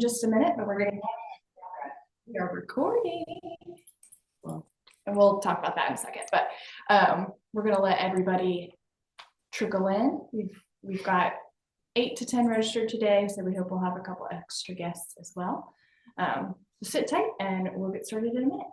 just a minute, but we are recording. And we'll talk about that in a second, but we're going to let everybody trickle in. We've got 8 to 10 registered today, so we hope we'll have a couple extra guests as well. So sit tight and we'll get started in a minute.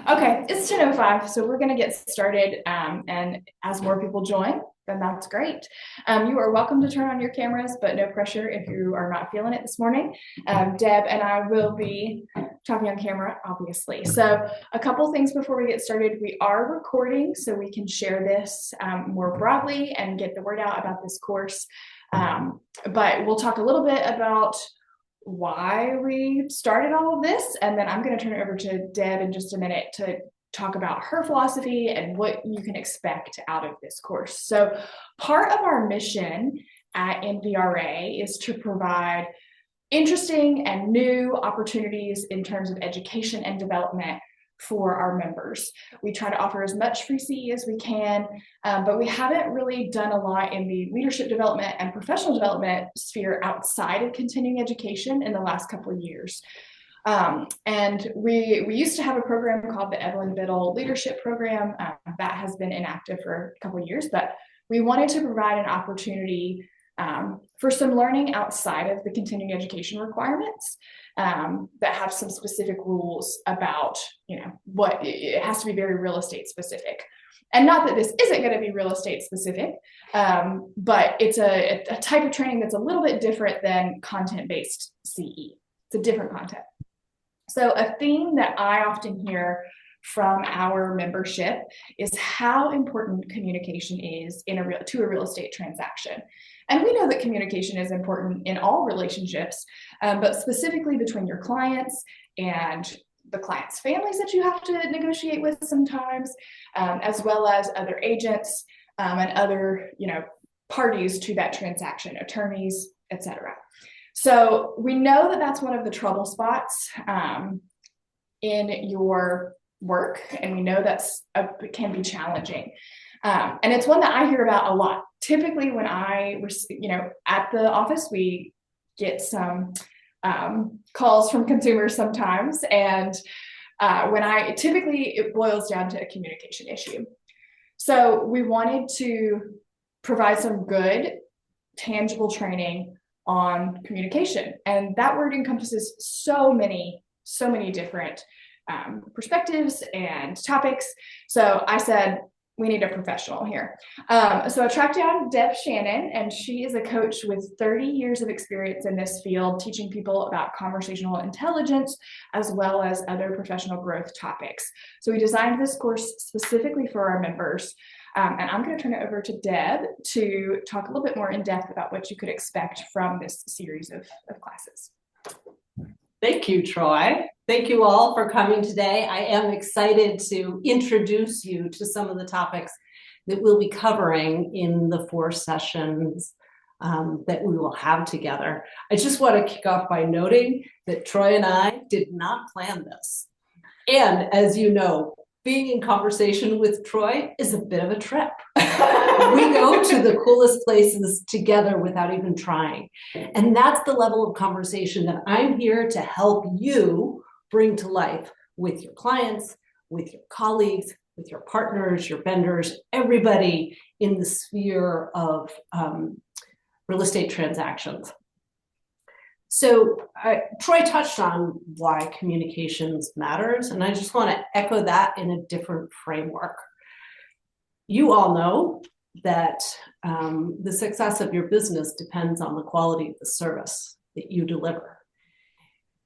Okay, it's 10:05, so we're going to get started, and as more people join, then that's great. You are welcome to turn on your cameras, but no pressure if you are not feeling it this morning. Deb and I will be talking on camera, obviously. So a couple things before we get started. We are recording, so we can share this more broadly and get the word out about this course. But we'll talk a little bit about why we started all of this, and then I'm going to turn it over to Deb in just a minute to talk about her philosophy and what you can expect out of this course. So part of our mission at NVRA is to provide interesting and new opportunities in terms of education and development for our members. We try to offer as much free CE as we can, but we haven't really done a lot in the leadership development and professional development sphere outside of continuing education in the last couple of years. And we used to have a program called the Evelyn Biddle Leadership Program that has been inactive for a couple of years, but we wanted to provide an opportunity for some learning outside of the continuing education requirements that have some specific rules about, what it has to be very real estate specific. And not that this isn't going to be real estate specific, but it's a type of training that's a little bit different than content-based CE. It's a different content. So a theme that I often hear from our membership is how important communication is to a real estate transaction. And we know that communication is important in all relationships, but specifically between your clients and the clients' families that you have to negotiate with sometimes, as well as other agents and other, parties to that transaction, attorneys, etc. So we know that that's one of the trouble spots in your work, and we know it can be challenging. And it's one that I hear about a lot. Typically when at the office, we get some calls from consumers sometimes. And typically it boils down to a communication issue. So we wanted to provide some good, tangible training on communication. And that word encompasses so many different perspectives and topics. So I said, we need a professional here. So I tracked down Deb Shannon, and she is a coach with 30 years of experience in this field, teaching people about conversational intelligence, as well as other professional growth topics. So we designed this course specifically for our members. And I'm going to turn it over to Deb to talk a little bit more in depth about what you could expect from this series of classes. Thank you, Troi. Thank you all for coming today. I am excited to introduce you to some of the topics that we'll be covering in the 4 sessions that we will have together. I just want to kick off by noting that Troi and I did not plan this. And as you know, being in conversation with Troi is a bit of a trip. We go to the coolest places together without even trying. And that's the level of conversation that I'm here to help you bring to life with your clients, with your colleagues, with your partners, your vendors, everybody in the sphere of real estate transactions. So Troi touched on why communications matters, and I just want to echo that in a different framework. You all know that the success of your business depends on the quality of the service that you deliver.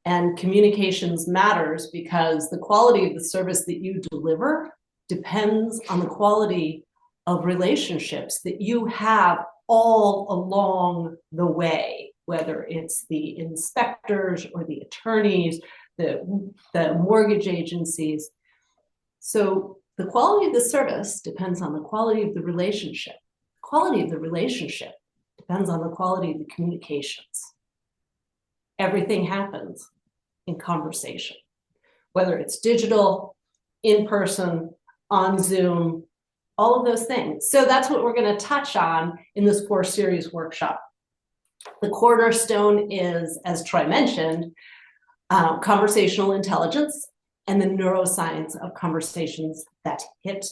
And communications matters because the quality of the service that you deliver depends on the quality of relationships that you have all along the way, whether it's the inspectors or the attorneys, the mortgage agencies. So the quality of the service depends on the quality of the relationship. The quality of the relationship depends on the quality of the communications. Everything happens in conversation, whether it's digital, in person, on Zoom, all of those things. So that's what we're going to touch on in this 4 series workshop. The cornerstone is, as Troi mentioned, conversational intelligence and the neuroscience of conversations that hit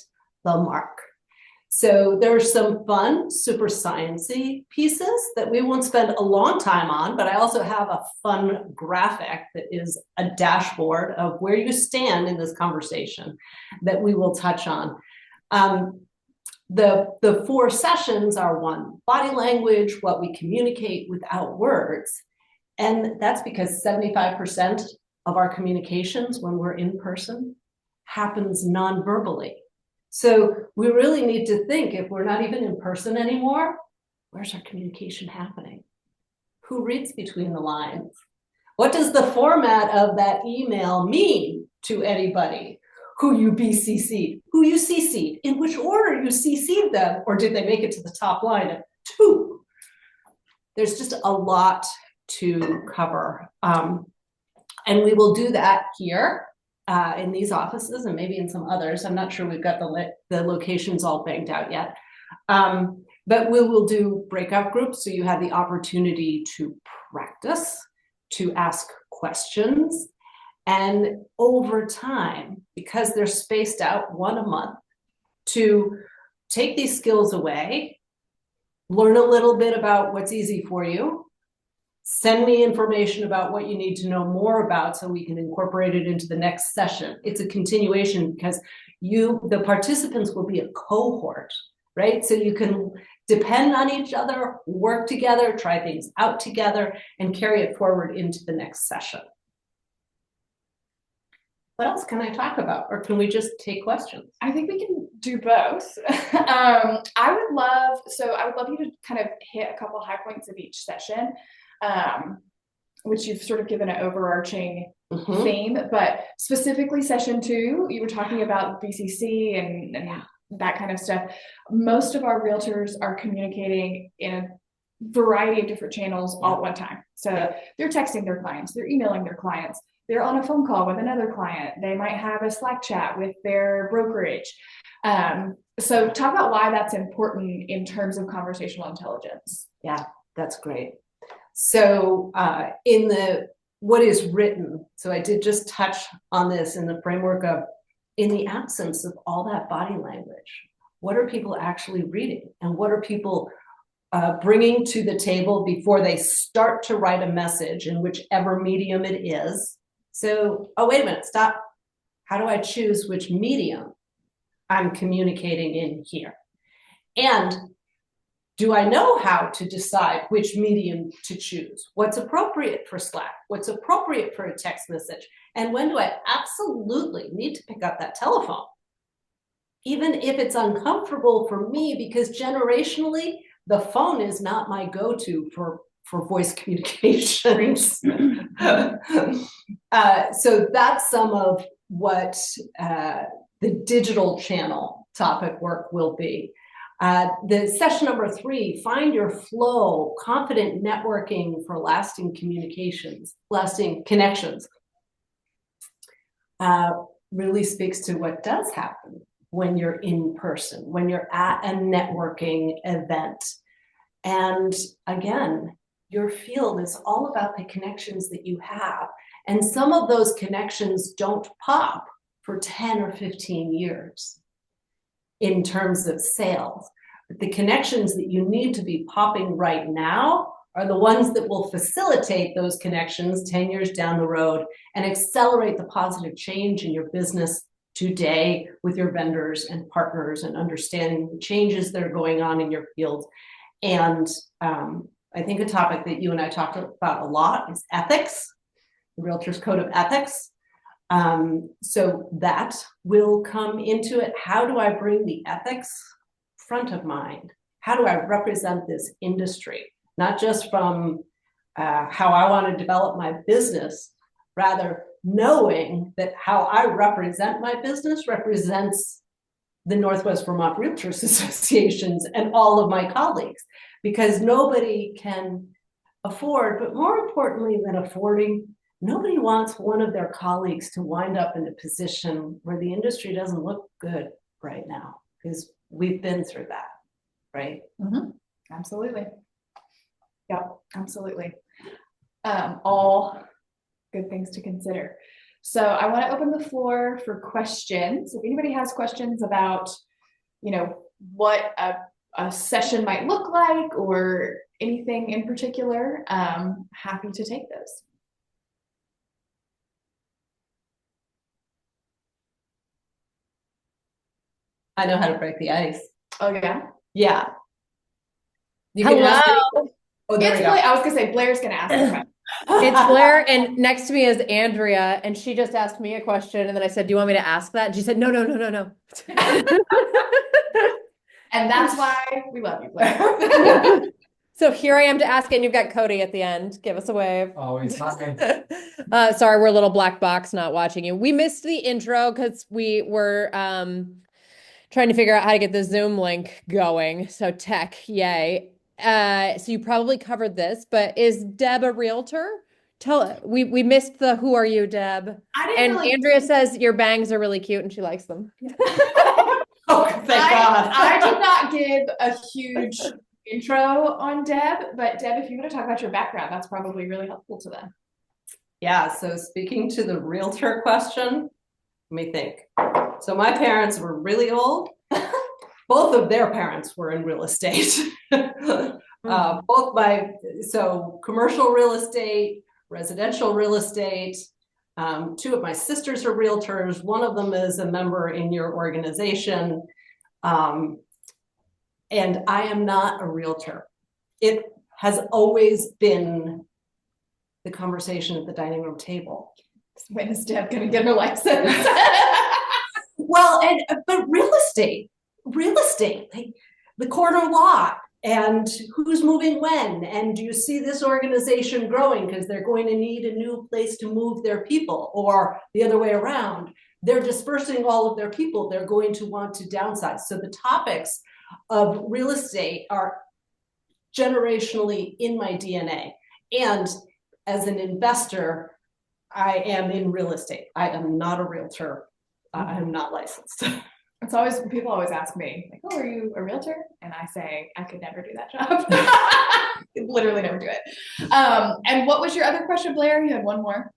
the mark. So there's some fun, super sciencey pieces that we won't spend a long time on, but I also have a fun graphic that is a dashboard of where you stand in this conversation that we will touch on. The 4 sessions are 1, body language, what we communicate without words. And that's because 75% of our communications when we're in person happens non-verbally. So we really need to think, if we're not even in person anymore, where's our communication happening? Who reads between the lines? What does the format of that email mean to anybody? Who you BCC'd, who you CC'd, in which order you CC'd them, or did they make it to the top line of 2? There's just a lot to cover. And we will do that here in these offices and maybe in some others. I'm not sure we've got the locations all banged out yet. But we will do breakout groups so you have the opportunity to practice, to ask questions. And over time, because they're spaced out 1 a month, to take these skills away, learn a little bit about what's easy for you, send me information about what you need to know more about so we can incorporate it into the next session. It's a continuation because the participants will be a cohort, right? So you can depend on each other, work together, try things out together, and carry it forward into the next session. What else can I talk about? Or can we just take questions? I think we can do both. I would love you to kind of hit a couple high points of each session, which you've sort of given an overarching theme, but specifically session 2, you were talking about BCC and that kind of stuff. Most of our realtors are communicating in a variety of different channels all at one time. So they're texting their clients, they're emailing their clients, they're on a phone call with another client. They might have a Slack chat with their brokerage. So talk about why that's important in terms of conversational intelligence. Yeah, that's great. So in what is written, so I did just touch on this in the framework of, in the absence of all that body language, what are people actually reading? And what are people bringing to the table before they start to write a message in whichever medium it is? So, oh, wait a minute, stop. How do I choose which medium? I'm communicating in here? And do I know how to decide which medium to choose? What's appropriate for Slack? What's appropriate for a text message? And when do I absolutely need to pick up that telephone? Even if it's uncomfortable for me, because generationally, the phone is not my go-to for voice communications. So that's some of what the digital channel topic work will be. The session number 3, find your flow, confident networking for lasting communications, lasting connections, really speaks to what does happen when you're in person, when you're at a networking event. And again, your field is all about the connections that you have. And some of those connections don't pop for 10 or 15 years in terms of sales. But the connections that you need to be popping right now are the ones that will facilitate those connections 10 years down the road and accelerate the positive change in your business today with your vendors and partners and understanding the changes that are going on in your field. And I think a topic that you and I talked about a lot is ethics, the Realtors Code of Ethics. So that will come into it. How do I bring the ethics front of mind? How do I represent this industry? Not just from how I want to develop my business, rather knowing that how I represent my business represents the Northwest Vermont Realtors Associations and all of my colleagues, because nobody can afford, but more importantly than affording, nobody wants one of their colleagues to wind up in a position where the industry doesn't look good right now, because we've been through that, right? Mm-hmm. Absolutely. Yep, absolutely. All good things to consider. So I want to open the floor for questions. If anybody has questions about, what a session might look like or anything in particular, happy to take those. I know how to break the ice. Oh yeah? Yeah. You can ask me. Oh, there we go. I was gonna say Blair's gonna ask a question. It's Blair, and next to me is Andrea, and she just asked me a question, and then I said, "Do you want me to ask that?" And she said, "No." And that's why we love you, Blair. So here I am to ask it, and you've got Cody at the end. Give us a wave. Always hi. Sorry, we're a little black box not watching you. We missed the intro because we were trying to figure out how to get the Zoom link going. So tech, yay. So you probably covered this, but is Deb a realtor? We missed the who are you, Deb? And Andrea says your bangs are really cute and she likes them. Oh, thank God. I did not give a huge intro on Deb, but Deb, if you want to talk about your background, that's probably really helpful to them. Yeah, so speaking to the realtor question, let me think. So my parents were really old. Both of their parents were in real estate. So commercial real estate, residential real estate. 2 of my sisters are realtors. One of them is a member in your organization. And I am not a realtor. It has always been the conversation at the dining room table. When is Deb going to get her license? Well, but real estate, like the corner lot, and who's moving when, and do you see this organization growing because they're going to need a new place to move their people, or the other way around, they're dispersing all of their people, they're going to want to downsize. So the topics of real estate are generationally in my DNA. And as an investor, I am in real estate. I am not a realtor. I am not licensed. It's always, people always ask me, like, "Oh, are you a realtor?" And I say, I could never do that job. Literally never do it. And what was your other question, Blair? You had one more.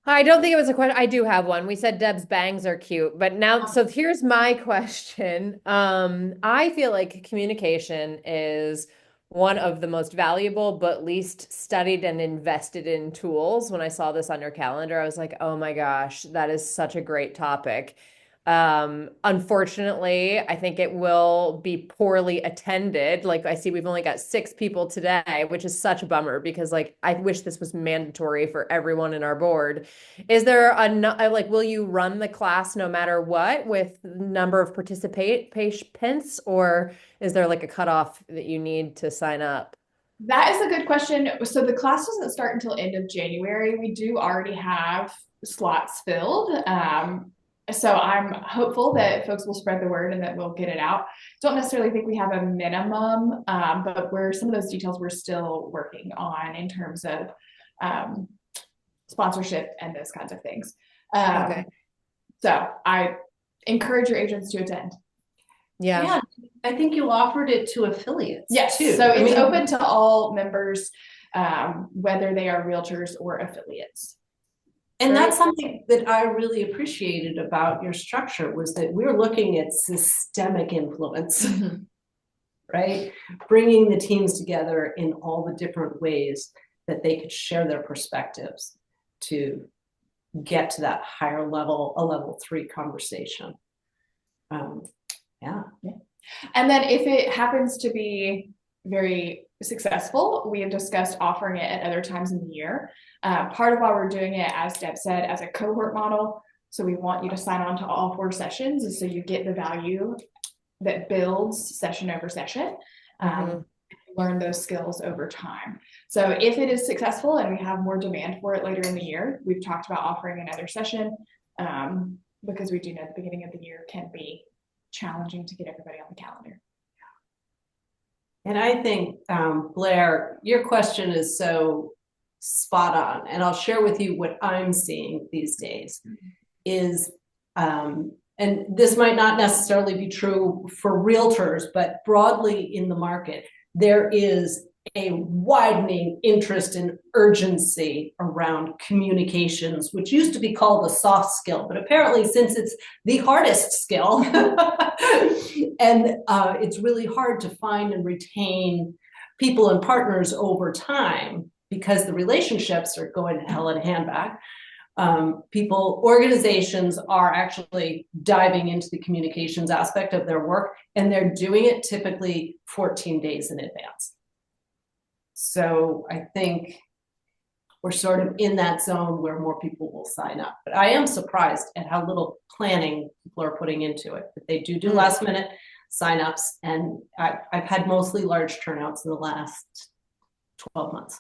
I don't think it was a question. I do have one. We said Deb's bangs are cute, but now, so here's my question. I feel like communication is one of the most valuable but least studied and invested in tools. When I saw this on your calendar, I was like, oh my gosh, that is such a great topic. Unfortunately, I think it will be poorly attended. Like I see we've only got 6 people today, which is such a bummer because like I wish this was mandatory for everyone in our board. Is there like will you run the class no matter what with number of participants, or is there like a cutoff that you need to sign up? That is a good question. So the class doesn't start until end of January. We do already have slots filled. So I'm hopeful that folks will spread the word and that we'll get it out. Don't necessarily think we have a minimum, but some of those details we're still working on in terms of sponsorship and those kinds of things. Okay. So I encourage your agents to attend. Yeah. I think you offered it to affiliates. Yes, too. so it's open to all members, whether they are realtors or affiliates. And that's something that I really appreciated about your structure was that we're looking at systemic influence, right? Bringing the teams together in all the different ways that they could share their perspectives to get to that higher level, a level 3 conversation. Yeah. And then if it happens to be very successful, we have discussed offering it at other times in the year. Part of why we're doing it, as Deb said, as a cohort model. So we want you to sign on to all 4 sessions. And so you get the value that builds session over session. Learn those skills over time. So if it is successful and we have more demand for it later in the year, we've talked about offering another session because we do know the beginning of the year can be challenging to get everybody on the calendar. And I think, Blair, your question is so spot on. And I'll share with you what I'm seeing these days is, and this might not necessarily be true for realtors, but broadly in the market, there is a widening interest and urgency around communications, which used to be called a soft skill, but apparently since it's the hardest skill, and it's really hard to find and retain people and partners over time because the relationships are going to hell in a handbag. Organizations are actually diving into the communications aspect of their work, and they're doing it typically 14 days in advance. So I think we're sort of in that zone where more people will sign up. But I am surprised at how little planning people are putting into it. But they do last minute signups, and I've had mostly large turnouts in the last 12 months.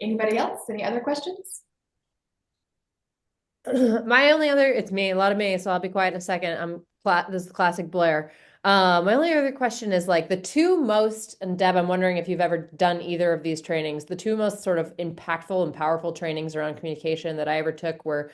Anybody else? Any other questions? My only other, it's me, a lot of me, so I'll be quiet in a second. This is classic Blair. My only other question is like the 2 most, and Deb, I'm wondering if you've ever done either of these trainings, the 2 most sort of impactful and powerful trainings around communication that I ever took were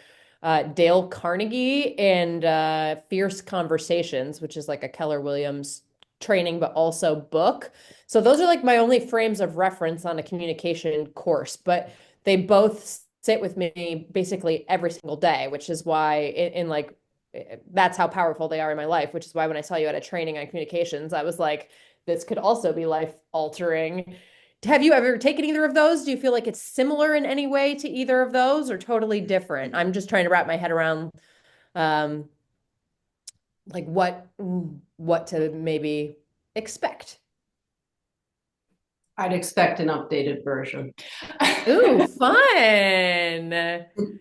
Dale Carnegie and Fierce Conversations, which is like a Keller Williams training, but also book. So those are like my only frames of reference on a communication course, but they both sit with me basically every single day, which is why in like, that's how powerful they are in my life, which is why when I saw you at a training on communications, I was like, this could also be life altering. Have you ever taken either of those? Do you feel like it's similar in any way to either of those or totally different? I'm just trying to wrap my head around like what to maybe expect. I'd expect an updated version. Ooh, fun.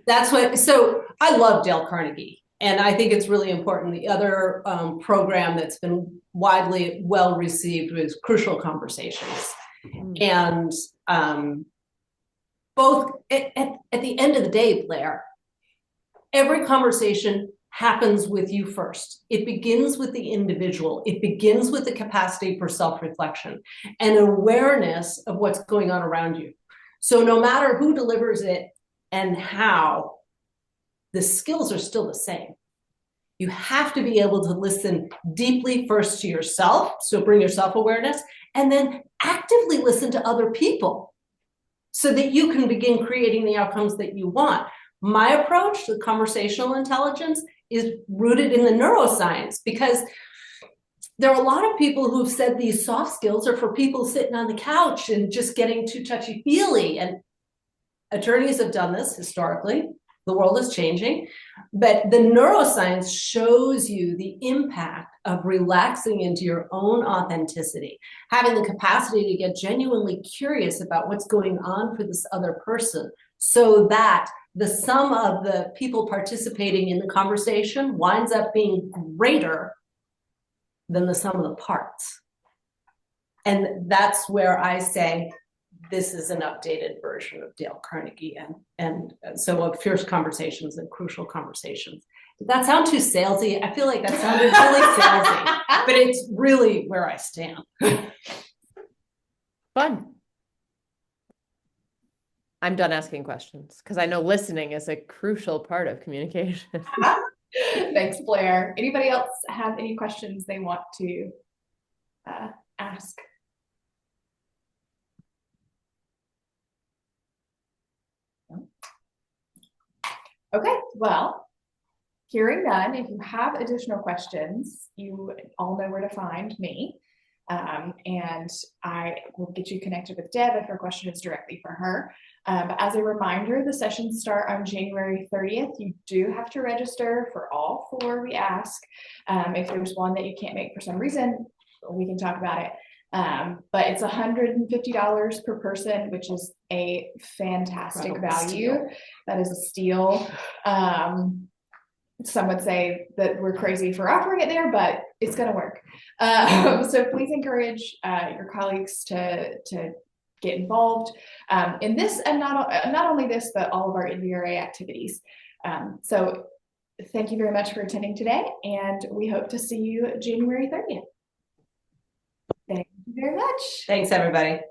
That's what, so I love Dale Carnegie. And I think it's really important. The other program that's been widely well received was Crucial Conversations. And both at the end of the day, Blair, every conversation happens with you first. It begins with the individual. It begins with the capacity for self-reflection and awareness of what's going on around you. So no matter who delivers it and how, the skills are still the same. You have to be able to listen deeply first to yourself, so bring your self-awareness, and then actively listen to other people so that you can begin creating the outcomes that you want. My approach to conversational intelligence is rooted in the neuroscience, because there are a lot of people who've said these soft skills are for people sitting on the couch and just getting too touchy-feely. And attorneys have done this historically. The world is changing, but the neuroscience shows you the impact of relaxing into your own authenticity, having the capacity to get genuinely curious about what's going on for this other person, so that the sum of the people participating in the conversation winds up being greater than the sum of the parts. And that's where I say, this is an updated version of Dale Carnegie, and so of fierce conversations and crucial conversations. Did that sound too salesy? I feel like that sounded really salesy, but it's really where I stand. Fun. I'm done asking questions because I know listening is a crucial part of communication. Thanks, Blair. Anybody else have any questions they want to ask? Okay, well, hearing none, if you have additional questions, you all know where to find me. And I will get you connected with Deb if her question is directly for her. But as a reminder, the sessions start on January 30th. You do have to register for all 4 we ask. If there's one that you can't make for some reason, we can talk about it. But it's $150 per person, which is a fantastic value. That is a steal. Some would say that we're crazy for offering it there, but it's going to work. So please encourage your colleagues to get involved in this, and not only this, but all of our NVRA activities. So thank you very much for attending today, and we hope to see you January 30th. Thank you very much. Thanks, everybody.